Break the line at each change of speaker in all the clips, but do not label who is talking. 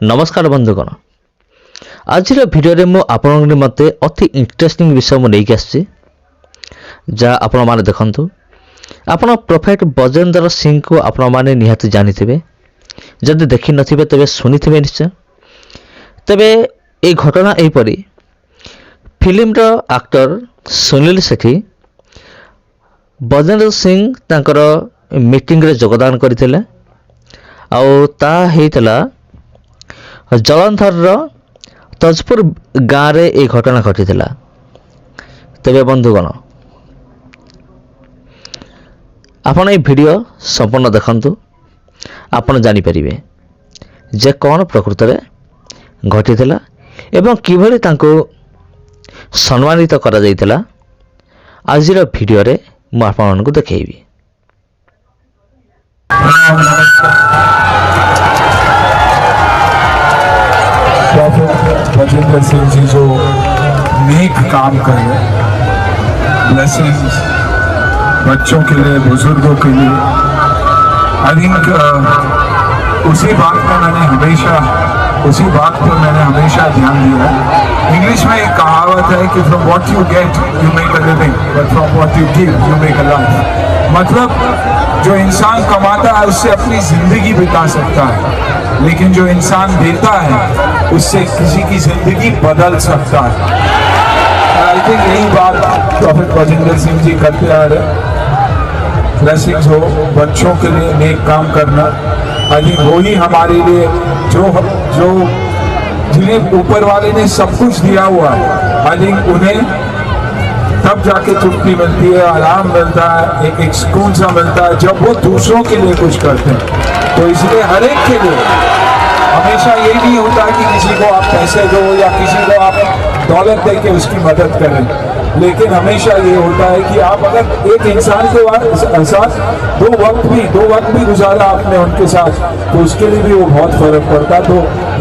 नमस्कार बंधुगण आज भिडियो मु आपण निमंते अति इंटरेस्टिंग विषय मु नहीं आसी जहाँ आपण माने देखंतु आपण प्रोफेट बजेंद्र सिंह को आपण माने निहाती जानिथिबे जदि देखि नथिबे तबे सुनिथिबे निश्चय। तबे ए घटना एपरी फिल्म रो एक्टर सुनील सेठी बजेंद्र सिंह तांकर मीटिंग रे योगदान करथिले आउ ता हेतला जलंधर तजपुर गाँव रे एक घटना घटी। तेरे बंधुगण आपण ये वीडियो संपूर्ण देखंतु आपण जानि परिबे जे कौन प्रकृत रे घटी एवं किभली तांको सम्मानित करा जायतिला। आज वीडियो रे मु आपनको देखैबी।
प्रॉफिट बजेंद्र सिंह जी जो नेक काम कर रहे हैं, ब्लेसिंग्स बच्चों के लिए, बुजुर्गों के लिए। आई थिंक उसी बात पर मैंने हमेशा ध्यान दिया है। इंग्लिश में एक कहावत है कि from what you get you make a living, but from what you give you make a life. मतलब जो इंसान कमाता है उससे अपनी जिंदगी बिता सकता है, लेकिन जो इंसान देता है उससे किसी की जिंदगी बदल सकता है। आई थिंक यही बात प्रॉफिट बजेंद्र सिंह जी करते आ रहे। ब्लेसिंग्स हो, बच्चों के लिए नेक काम करना, आई थिंक वही हमारे लिए जो जिन्हें ऊपर वाले ने सब कुछ दिया हुआ है, आई थिंक उन्हें तब जाके तृप्ति मिलती है, आराम मिलता है, एक सुकून सा मिलता है जब वो दूसरों के लिए कुछ करते हैं। तो इसलिए हर एक के लिए हमेशा ये नहीं होता कि किसी को आप पैसे दो या किसी को आप दौलत दे के उसकी मदद करें, लेकिन हमेशा ये होता है कि आप अगर एक इंसान के साथ दो वक्त भी गुजारा आपने उनके साथ, तो उसके लिए भी वो बहुत फर्क पड़ता है। तो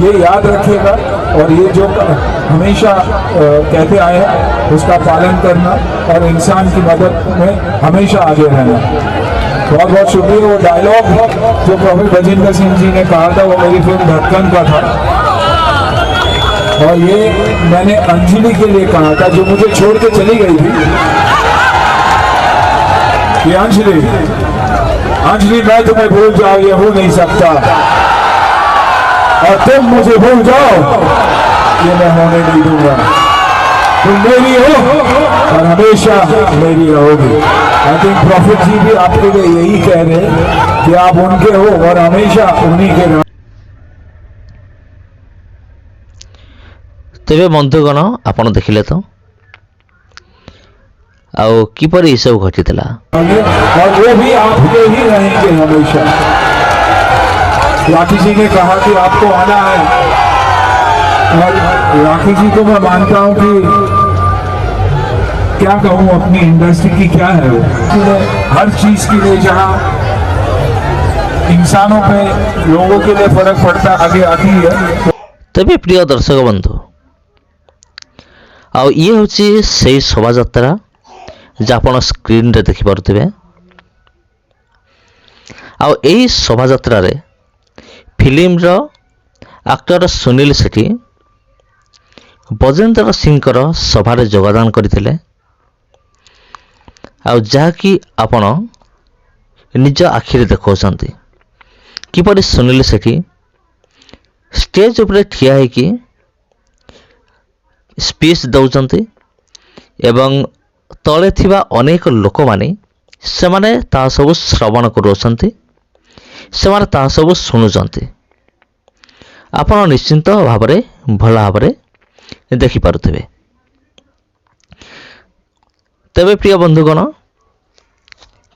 ये याद रखिएगा और ये जो हमेशा कहते आए हैं उसका पालन करना और इंसान की मदद में हमेशा आगे रहना। बहुत बहुत शुक्रिया। वो डायलॉग जो प्रॉफिट बजेंद्र सिंह जी ने कहा था वो मेरी फिल्म धड़कन का था, और ये मैंने अंजलि के लिए कहा था जो मुझे छोड़ के चली गई थी। ये अंजलि मैं तुम्हें भूल जाओ ये हो नहीं सकता, और तुम मुझे भूल जाओ ये मैं होने नहीं दूंगा। तुम मेरी हो और हमेशा मेरी रहोगी। आई थिंक प्रॉफिट जी भी आपके लिए यही कह रहे हैं कि आप उनके हो और हमेशा उन्हीं के रहो।
तेरे बंधुगण आपण देखिले तो आउ किपर ये सब घटी
और वो भी आपके ही रहेंगे हमेशा। राखी जी ने कहा कि आपको आना है, और राखी जी को मैं मानता हूं कि क्या कहूं अपनी इंडस्ट्री की क्या है वो, हर चीज के लिए जहां इंसानों पे लोगों के लिए फर्क पड़ता आगे आती है।
तेरे प्रिय दर्शक बंधु आउ ये होची से शोभा यात्रा जे आपण स्क्रीन रे देखि पारुथिबे। आउ एही शोभा यात्रा रे फिल्म रो एक्टर सुनील सेठी बजेंद्र सिंह कर सभा रे योगदान करथिले। आउ जहाँकि आपण निज आखिरे देखौछंती किपरि सुनील सेठी स्टेज उपरे ठिया है कि स्पीच दौचंती एवं तले थिबा अनेक लोक माने सेमाने ता सब श्रवण करूछंती, सेमाने ता सब सुनुचंती। आपण निश्चिंत भाबरे भला भाबरे देखि पारुथिबे। तेबे प्रिय बंधुगण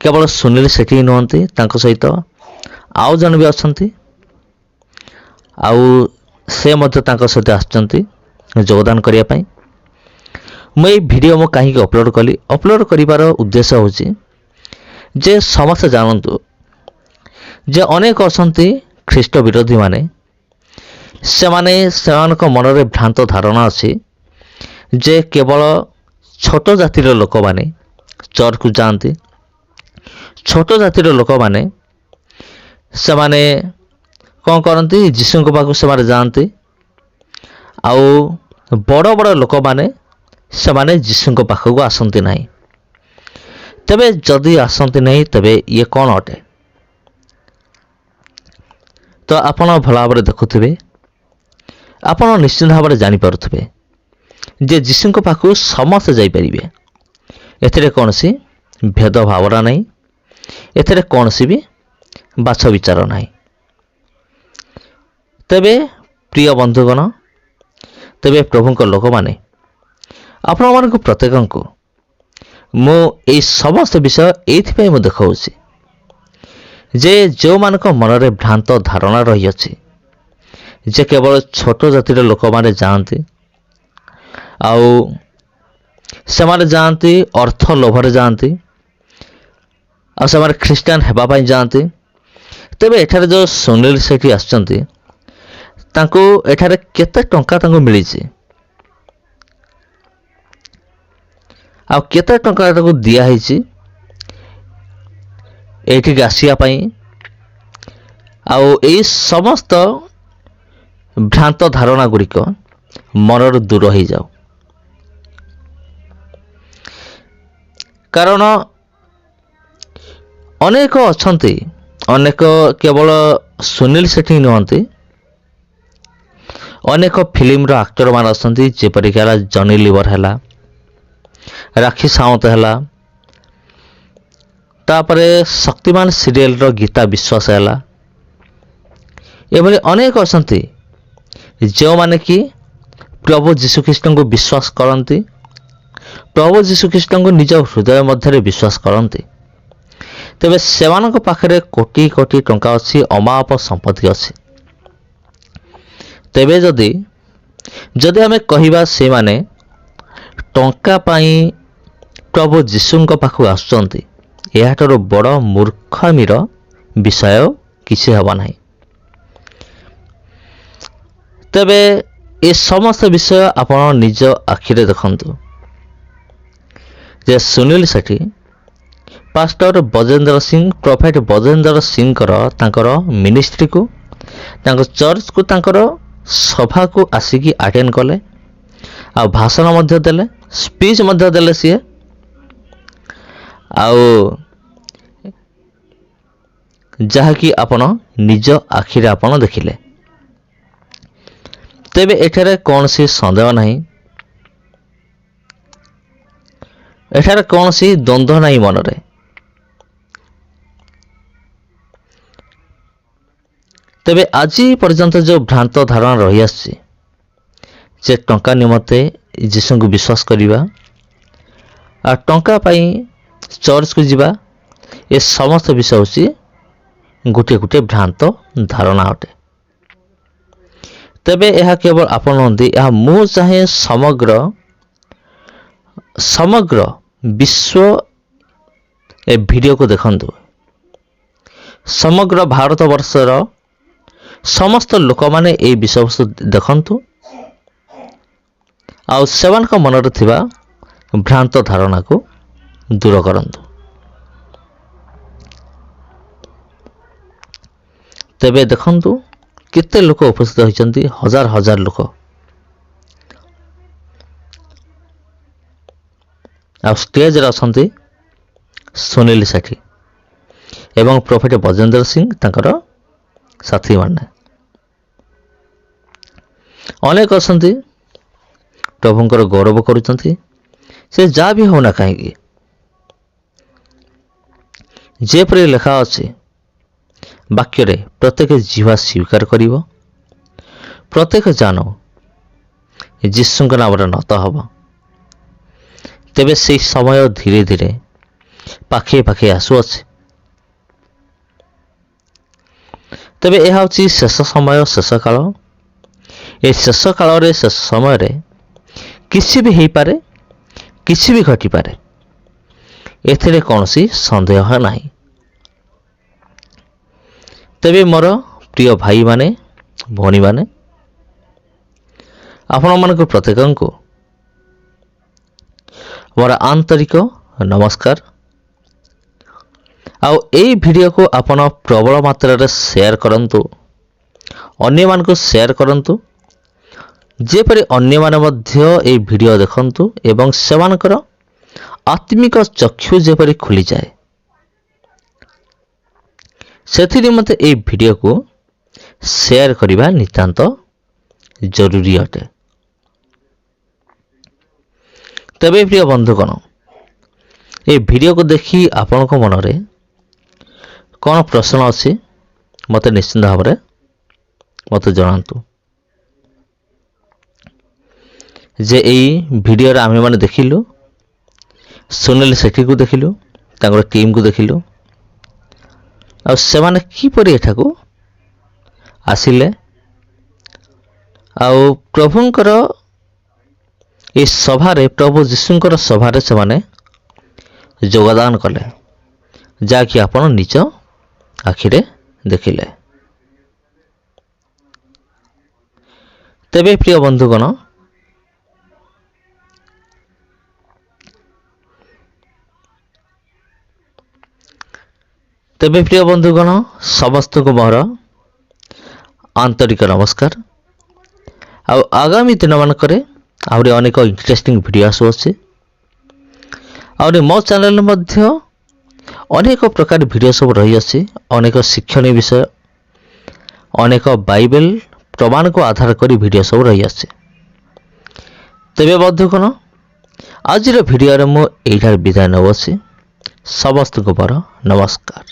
केवल सुनील सेठी नुहंती, तांको सहित आउ जन भी अछंती, आउ से मध्य तांको सहित आछंती योगदान करिया पई। मैं ये वीडियो मो कहीं अपलोड कली, अपलोड करिवार उद्देश्य होची जे समस्त जानतु जे अनेक अछंती ख्रीष्ट विरोधी माने, सेमाने सेमानक मनरे भ्रांत धारणा अछि जे केवल छोट जातिर लोक माने चर्च को जाती, छोट जातिर लोक माने सेमाने କ'ଣ କରନ୍ତି, ଯୀଶୁଙ୍କ ପାଖକୁ ସେମାନେ ଯାଆନ୍ତି। ଆଉ ବଡ଼ ବଡ଼ ଲୋକମାନେ ସେମାନେ ଯୀଶୁଙ୍କ ପାଖକୁ ଆସନ୍ତି ନାହିଁ। ତେବେ ଯଦି ଆସନ୍ତି ନାହିଁ, ତେବେ ଇଏ କ'ଣ ଅଟେ? ତ ଆପଣ ଭଲ ଭାବରେ ଦେଖୁଥିବେ, ଆପଣ ନିଶ୍ଚିନ୍ତ ଭାବରେ ଜାଣିପାରୁଥିବେ ଯେ ଯୀଶୁଙ୍କ ପାଖକୁ ସମସ୍ତେ ଯାଇପାରିବେ। ଏଥିରେ କୌଣସି ଭେଦଭାବନା ନାହିଁ, ଏଥିରେ କୌଣସି ବି ବାଛ ବିଚାର ନାହିଁ। ତେବେ ପ୍ରିୟ ବନ୍ଧୁଗଣ, ତେବେ ପ୍ରଭୁଙ୍କ ଲୋକମାନେ, ଆପଣମାନଙ୍କୁ ପ୍ରତ୍ୟେକଙ୍କୁ ମୁଁ ଏହି ସମସ୍ତ ବିଷୟ ଏଇଥିପାଇଁ ମୁଁ ଦେଖାଉଛି ଯେ ଯେଉଁମାନଙ୍କ ମନରେ ଭ୍ରାନ୍ତ ଧାରଣା ରହିଅଛି ଯେ କେବଳ ଛୋଟ ଜାତିର ଲୋକମାନେ ଯାଆନ୍ତି, ଆଉ ସେମାନେ ଯାଆନ୍ତି ଅର୍ଥ ଲୋଭରେ ଯାଆନ୍ତି, ଆଉ ସେମାନେ ଖ୍ରୀଷ୍ଟିଆନ ହେବା ପାଇଁ ଯାଆନ୍ତି। ତେବେ ଏଠାରେ ଯେଉଁ ସୁନୀଲ ସେଠୀ ଆସିଛନ୍ତି, ତାଙ୍କୁ ଏଠାରେ କେତେ ଟଙ୍କା ତାଙ୍କୁ ମିଳିଛି, ଆଉ କେତେ ଟଙ୍କା ତାଙ୍କୁ ଦିଆହେଇଛି ଏଇଠିକି ଆସିବା ପାଇଁ, ଆଉ ଏଇ ସମସ୍ତ ଭ୍ରାନ୍ତ ଧାରଣା ଗୁଡ଼ିକ ମନରୁ ଦୂର ହେଇଯାଉ। କାରଣ ଅନେକ ଅଛନ୍ତି, ଅନେକ କେବଳ ସୁନୀଲ ସେଠୀ ନୁହନ୍ତି, ଅନେକ ଫିଲ୍ମର ଆକ୍ଟରମାନେ ଅଛନ୍ତି, ଯେପରିକି ହେଲା ଜନି ଲିଭର ହେଲା, ରାକ୍ଷୀ ସାୱନ୍ତ ହେଲା, ତାପରେ ଶକ୍ତିମାନ ସିରିଏଲର ଗୀତା ବିଶ୍ୱାସ ହେଲା। ଏଭଳି ଅନେକ ଅଛନ୍ତି ଯେଉଁମାନେ କି ପ୍ରଭୁ ଯୀଶୁଖ୍ରୀଷ୍ଟଙ୍କୁ ବିଶ୍ୱାସ କରନ୍ତି, ପ୍ରଭୁ ଯୀଶୁଖ୍ରୀଷ୍ଟଙ୍କୁ ନିଜ ହୃଦୟ ମଧ୍ୟରେ ବିଶ୍ୱାସ କରନ୍ତି। ତେବେ ସେମାନଙ୍କ ପାଖରେ କୋଟି କୋଟି ଟଙ୍କା ଅଛି, ଅମାପ ସମ୍ପତ୍ତି ଅଛି। ତେବେ ଯଦି ଆମେ କହିବା ସେମାନେ ଟଙ୍କା ପାଇଁ ପ୍ରଭୁ ଯୀଶୁଙ୍କ ପାଖକୁ ଆସୁଛନ୍ତି, ଏହାଠାରୁ ବଡ଼ ମୂର୍ଖାମିର ବିଷୟ କିଛି ହେବ ନାହିଁ। ତେବେ ଏ ସମସ୍ତ ବିଷୟ ଆପଣ ନିଜ ଆଖିରେ ଦେଖନ୍ତୁ ଯେ ସୁନୀଲ ସେଠୀ ପାଷ୍ଟର ବଜେନ୍ଦ୍ର ସିଂ, ପ୍ରଫେଟ ବଜେନ୍ଦ୍ର ସିଂଙ୍କର ତାଙ୍କର ମିନିଷ୍ଟ୍ରିକୁ, ତାଙ୍କ ଚର୍ଚ୍ଚକୁ, ତାଙ୍କର ସଭାକୁ ଆସିକି ଆଟେଣ୍ଡ କଲେ, ଆଉ ଭାଷଣ ମଧ୍ୟ ଦେଲେ, ସ୍ପିଚ୍ ମଧ୍ୟ ଦେଲେ ସିଏ, ଆଉ ଯାହାକି ଆପଣ ନିଜ ଆଖିରେ ଆପଣ ଦେଖିଲେ। ତେବେ ଏଠାରେ କୌଣସି ସନ୍ଦେହ ନାହିଁ, ଏଠାରେ କୌଣସି ଦ୍ୱନ୍ଦ୍ୱ ନାହିଁ ମନରେ। ତେବେ ଆଜି ପର୍ଯ୍ୟନ୍ତ ଯେଉଁ ଭ୍ରାନ୍ତ ଧାରଣା ରହିଆସିଛି ଯେ ଟଙ୍କା ନିମନ୍ତେ ଯୀଶୁଙ୍କୁ ବିଶ୍ୱାସ କରିବା ଆଉ ଟଙ୍କା ପାଇଁ ଚର୍ଚ୍ଚକୁ ଯିବା, ଏ ସମସ୍ତ ବିଷୟ ହେଉଛି ଗୋଟିଏ ଗୋଟିଏ ଭ୍ରାନ୍ତ ଧାରଣା ଅଟେ। ତେବେ ଏହା କେବଳ ଆପଣ ନୁହନ୍ତି, ଏହା ମୁଁ ଚାହେଁ ସମଗ୍ର ବିଶ୍ୱ ଏ ଭିଡ଼ିଓକୁ ଦେଖନ୍ତୁ। ସମଗ୍ର ଭାରତବର୍ଷର ସମସ୍ତ ଲୋକମାନେ ଏହି ବିଷୟବସ୍ତୁ ଦେଖନ୍ତୁ, ଆଉ ସେମାନଙ୍କ ମନରେ ଥିବା ଭ୍ରାନ୍ତ ଧାରଣାକୁ ଦୂର କରନ୍ତୁ। ତେବେ ଦେଖନ୍ତୁ କେତେ ଲୋକ ଉପସ୍ଥିତ ହୋଇଛନ୍ତି, ହଜାର ହଜାର ଲୋକ। ଆଉ ଷ୍ଟେଜରେ ଅଛନ୍ତି ସୁନୀଲ ସେଠୀ ଏବଂ ପ୍ରଫେଟ ବଜେନ୍ଦ୍ର ସିଂ, ତାଙ୍କର ସାଥୀମାନେ ଅନେକ ଅଛନ୍ତି, ପ୍ରଭୁଙ୍କର ଗୌରବ କରୁଛନ୍ତି। ସେ ଯାହା ବି ହେଉନା କାହିଁକି, ଯେପରି ଲେଖା ଅଛି ବାକ୍ୟରେ, ପ୍ରତ୍ୟେକ ଜିହ୍ୱା ସ୍ୱୀକାର କରିବ, ପ୍ରତ୍ୟେକ ଜାନ ଯୀଶୁଙ୍କ ନାମରେ ନତ ହେବ। ତେବେ ସେହି ସମୟ ଧୀରେ ଧୀରେ ପାଖେଇ ପାଖେଇ ଆସୁଅଛି। ତେବେ ଏହା ହେଉଛି ଶେଷ ସମୟ, ଶେଷ କାଳ। ଏ ଶେଷ କାଳରେ, ଶେଷ ସମୟରେ କିଛି ବି ହେଇପାରେ, କିଛି ବି ଘଟିପାରେ, ଏଥିରେ କୌଣସି ସନ୍ଦେହ ନାହିଁ। ତେବେ ମୋର ପ୍ରିୟ ଭାଇମାନେ, ଭଉଣୀମାନେ, ଆପଣମାନଙ୍କୁ ପ୍ରତ୍ୟେକଙ୍କୁ ମୋର ଆନ୍ତରିକ ନମସ୍କାର। ଆଉ ଏହି ଭିଡ଼ିଓକୁ ଆପଣ ପ୍ରବଳ ମାତ୍ରାରେ ସେୟାର କରନ୍ତୁ, ଅନ୍ୟମାନଙ୍କୁ ସେୟାର କରନ୍ତୁ, ଯେପରି ଅନ୍ୟମାନେ ମଧ୍ୟ ଏହି ଭିଡ଼ିଓ ଦେଖନ୍ତୁ ଏବଂ ସେମାନଙ୍କର ଆତ୍ମିକ ଚକ୍ଷୁ ଯେପରି ଖୋଲିଯାଏ। ସେଥି ନିମନ୍ତେ ଏହି ଭିଡ଼ିଓକୁ ସେୟାର କରିବା ନିତାନ୍ତ ଜରୁରୀ ଅଟେ। ତେବେ ପ୍ରିୟ ବନ୍ଧୁଗଣ, ଏହି ଭିଡ଼ିଓକୁ ଦେଖି ଆପଣଙ୍କ ମନରେ କ'ଣ ପ୍ରଶ୍ନ ଅଛି ମୋତେ ନିଶ୍ଚିନ୍ତ ଭାବରେ ମୋତେ ଜଣାନ୍ତୁ। ଯେ ଏହି ଭିଡ଼ିଓରେ ଆମେମାନେ ଦେଖିଲୁ ସୁନିଲ ସେଠୀକୁ ଦେଖିଲୁ, ତାଙ୍କର ଟିମ୍କୁ ଦେଖିଲୁ, ଆଉ ସେମାନେ କିପରି ଏଠାକୁ ଆସିଲେ ଆଉ ପ୍ରଭୁଙ୍କର ଏ ସଭାରେ, ପ୍ରଭୁ ଯୀଶୁଙ୍କର ସଭାରେ ସେମାନେ ଯୋଗଦାନ କଲେ, ଯାହାକି ଆପଣ ନିଜ ଆଖିରେ ଦେଖିଲେ। ତେବେ ପ୍ରିୟ ବନ୍ଧୁଗଣ, ସମସ୍ତଙ୍କୁ ମୋର ଆନ୍ତରିକ ନମସ୍କାର। ଆଉ ଆଗାମୀ ଦିନମାନଙ୍କରେ ଆହୁରି ଅନେକ ଇଣ୍ଟରେଷ୍ଟିଂ ଭିଡ଼ିଓ ଆସୁଅଛି। ଆହୁରି ମୋ ଚ୍ୟାନେଲରେ ମଧ୍ୟ ଅନେକ ପ୍ରକାର ଭିଡ଼ିଓ ସବୁ ରହିଅଛି, ଅନେକ ଶିକ୍ଷଣୀୟ ବିଷୟ, ଅନେକ ବାଇବେଲ ପ୍ରମାଣକୁ ଆଧାର କରି ଭିଡ଼ିଓ ସବୁ ରହିଅଛି। ତେବେ ବନ୍ଧୁଗଣ, ଆଜିର ଭିଡ଼ିଓରେ ମୁଁ ଏଇଠାରେ ବିଦାୟ ନେଉଅଛି। ସମସ୍ତଙ୍କୁ ମୋର ନମସ୍କାର।